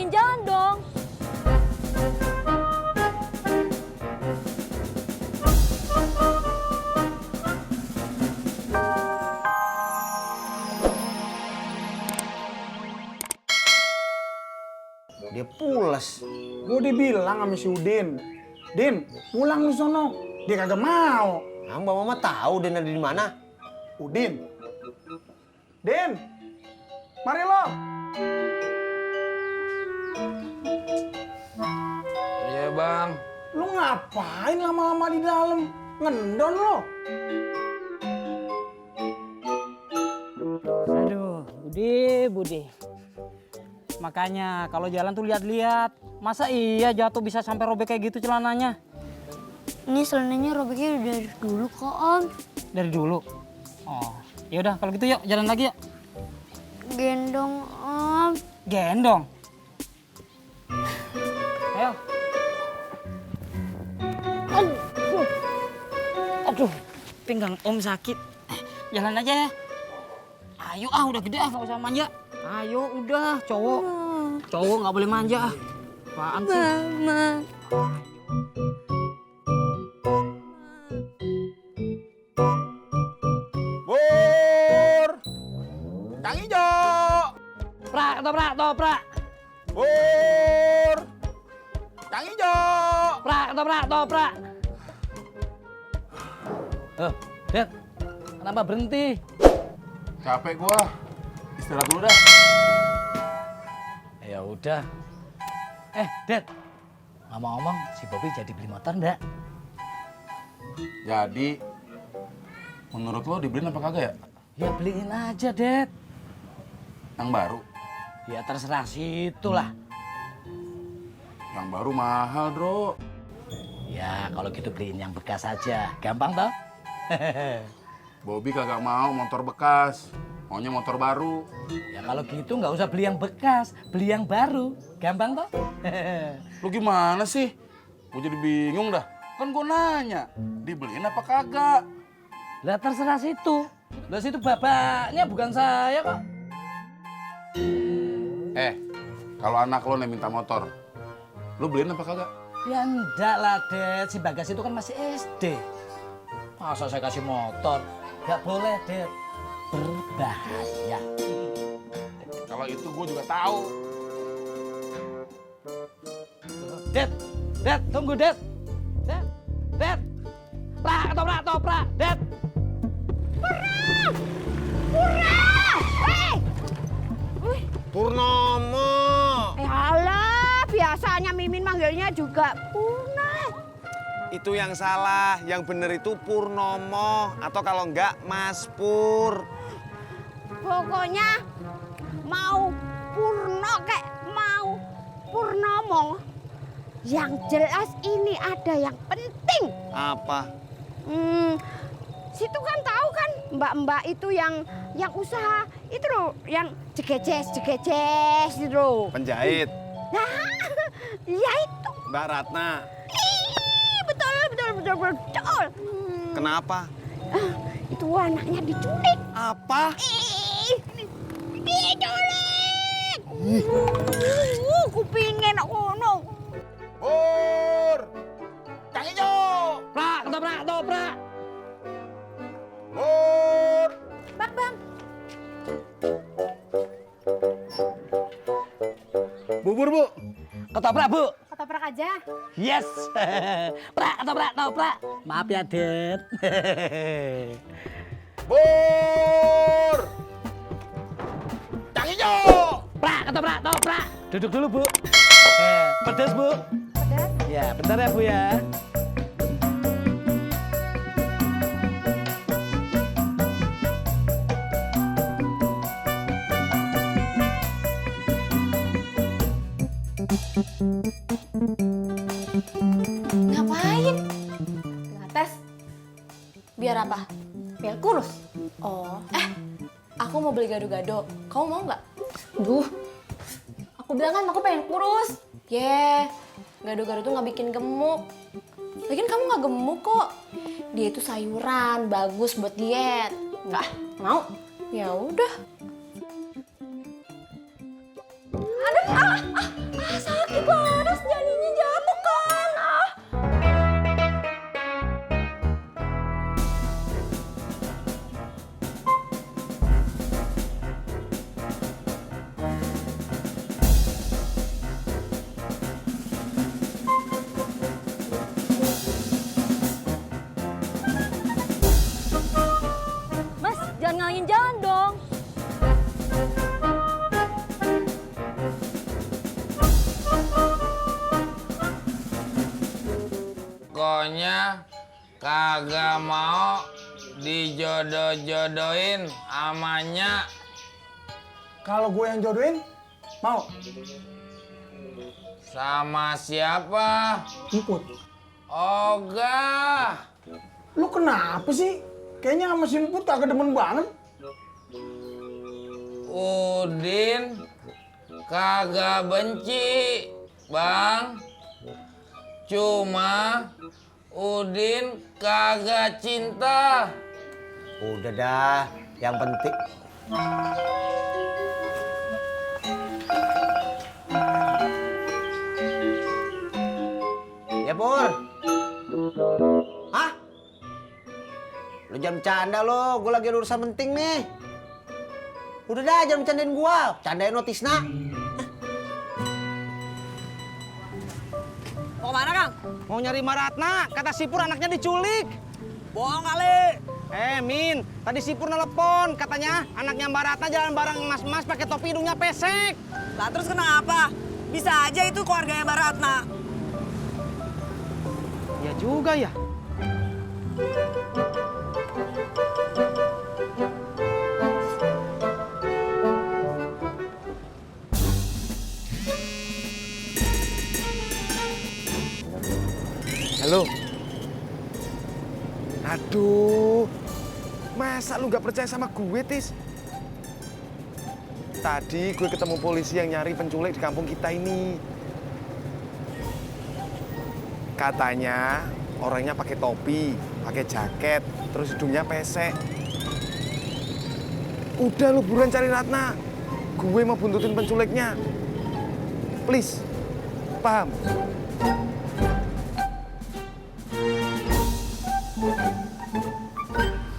yang jalan dong. Dia pules. Gue udah bilang sama si Udin, Din, pulang lu sono. Dia kagak mau. Mbak Mama tahu Din ada di mana? Udin, Din, mari lo. Iya bang. Lu ngapain lama-lama di dalam? Ngendon lo. Aduh, Budi. Makanya kalau jalan tuh lihat-lihat. Masa iya jatuh bisa sampai robek kayak gitu celananya? Ini celananya robeknya udah dari dulu kok, Om. Dari dulu. Oh, ya udah kalau gitu yuk jalan lagi yuk. Gendong, Om. Gendong. Ayo. Aduh, pinggang Om sakit. Jalan aja ya. Ayo udah gede nggak usah manja. Ayo udah, cowok nggak boleh manja. Apaan sih? Mama. Pur, Kang Ijo. Toprak. Pur, Kang Ijo. Toprak. Dad, kenapa berhenti? Capek gua. Istirahat dulu dah. Ya udah. Dad. Ngomong-ngomong, si Bobby jadi beli motor enggak? Jadi, menurut lo dibeliin apa kagak ya? Ya beliin aja, Dad. Yang baru. Ya terserah situ lah. Yang baru mahal, Bro. Ya kalau gitu beliin yang bekas aja. Gampang toh? Bobby kagak mau motor bekas. Maunya motor baru. Ya kalau gitu nggak usah beli yang bekas, beli yang baru. Gampang toh? Lu gimana sih? Gue jadi bingung dah. Kan gue nanya, dibeliin apa kagak? Lah terserah situ. Lah situ bapaknya bukan saya kok. Kalau anak lo nih minta motor, lu beliin apa kagak? Ya enggak lah, Dad. Si Bagas itu kan masih SD. Masa saya kasih motor? Gak boleh, Dad. Berbahaya. Kalau itu gue juga tahu. Dad, tunggu, Dad. Dad. Toprak, Dad. Purnomo. Alah, biasanya Mimin manggilnya juga Purna. Itu yang salah, yang bener itu Purnomo atau kalau enggak Mas Pur. Pokoknya mau Purno kayak mau Purnomo. Yang jelas ini ada yang penting. Apa? Situ kan tahu kan mbak-mbak itu yang usaha itu loh, yang jegejes itu loh. Penjahit. Nah, ya itu. Mbak Ratna. Ih, betul. Kenapa? Itu anaknya diculik. Apa? Diculik. Kupingin ono. Pur, Kang Ijo. Toprak. Pur. Bang. Bubur, Bu. Ketoprak, Bu. Ketoprak aja. Yes. Toprak. Maaf ya, Dad. Pur. Kang Ijo. Ketoprak. Duduk dulu, Bu. Pedas, Bu. Pedas. Ya, bentar ya, Bu ya. Ngapain? Pilates. Biar apa? Biar kurus. Oh, aku mau beli gado-gado. Kamu mau nggak? Duh, aku bilang kan aku pengen kurus. Gado-gado tuh nggak bikin gemuk. Lagian kamu nggak gemuk kok. Dia itu sayuran, bagus buat diet. Nggak mau? Ya udah. Aduh, pokoknya kagak mau dijodoh-jodohin amanya. Kalau gue yang jodohin, mau? Sama siapa? Emput. Ogah. Lu kenapa sih? Kayaknya sama si Emput kagak demen banget. Udin kagak benci, Bang. Cuma Udin kagak cinta. Udah dah, yang penting. Ya Pur. Hah? Lu jangan bercanda lo, gue lagi ada urusan penting nih. Udah dah, jangan bercandain gua, bercandain lo Tisna. Mau kemana, Kang? Mau nyari Maratna, kata Sipur anaknya diculik. Bohong kali. Min, tadi Sipur nelpon, katanya anaknya Mbak Ratna jalan bareng mas-mas pakai topi hidungnya pesek. Lah terus kenapa? Bisa aja itu keluarganya Mbak Ratna. Ya juga ya. Halo. Aduh, masa lu gak percaya sama gue, Tis? Tadi gue ketemu polisi yang nyari penculik di kampung kita ini. Katanya orangnya pakai topi, pakai jaket, terus hidungnya pesek. Udah lu buruan cari Ratna. Gue mau buntutin penculiknya. Please, paham?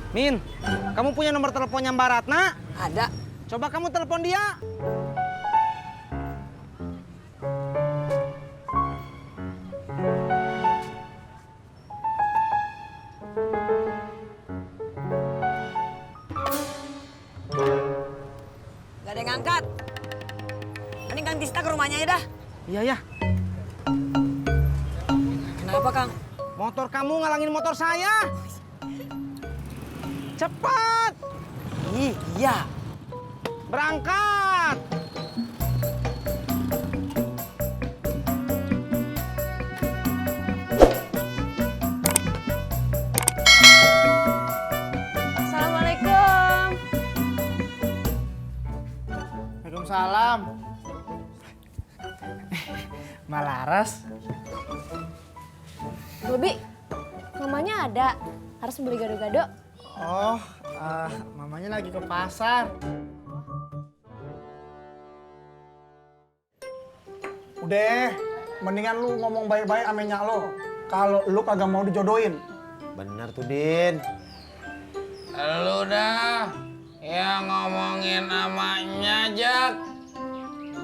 Min, kamu punya nomor teleponnya Mbak Ratna? Ada. Coba kamu telepon dia. Gak ada yang ngangkat. Mending Kang Tisna ke rumahnya aja dah. Iya ya. Kenapa, Kang? Motor kamu ngalangin motor saya. Cepat. Iya. Berangkat. Assalamualaikum. Waalaikumsalam. Malaras. Bobi, mamanya ada. Harus beli gado-gado. Oh, mamanya lagi ke pasar. Udah, mendingan lu ngomong baik-baik sama nyak lo. Kalau lu kagak mau dijodohin. Bener tuh, Din. Lu dah yang ngomongin amanya, Jak.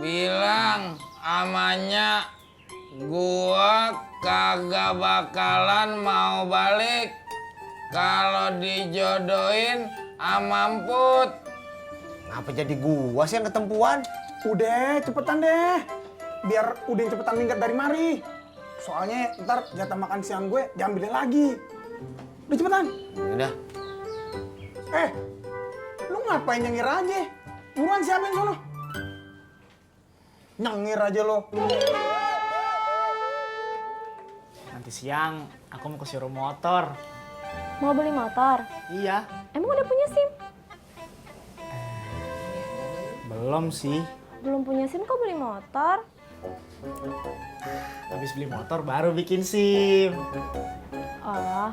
Bilang amanya gua kagak bakalan mau balik kalau dijodohin sama Emput. Ngapa jadi gua sih yang ketempuan? Udah, cepetan deh. Biar Udin cepetan minggat dari mari. Soalnya ntar jatah makan siang gue diambilin lagi. Udah cepetan. Udah. Lu ngapain nyengir aja? Buruan siapin sono. Nyengir aja lo. Nanti siang aku mau ke showroom motor. Mau beli motor? Iya. Emang udah punya SIM? Belum sih. Belum punya SIM kok beli motor? Habis beli motor baru bikin SIM. Oh,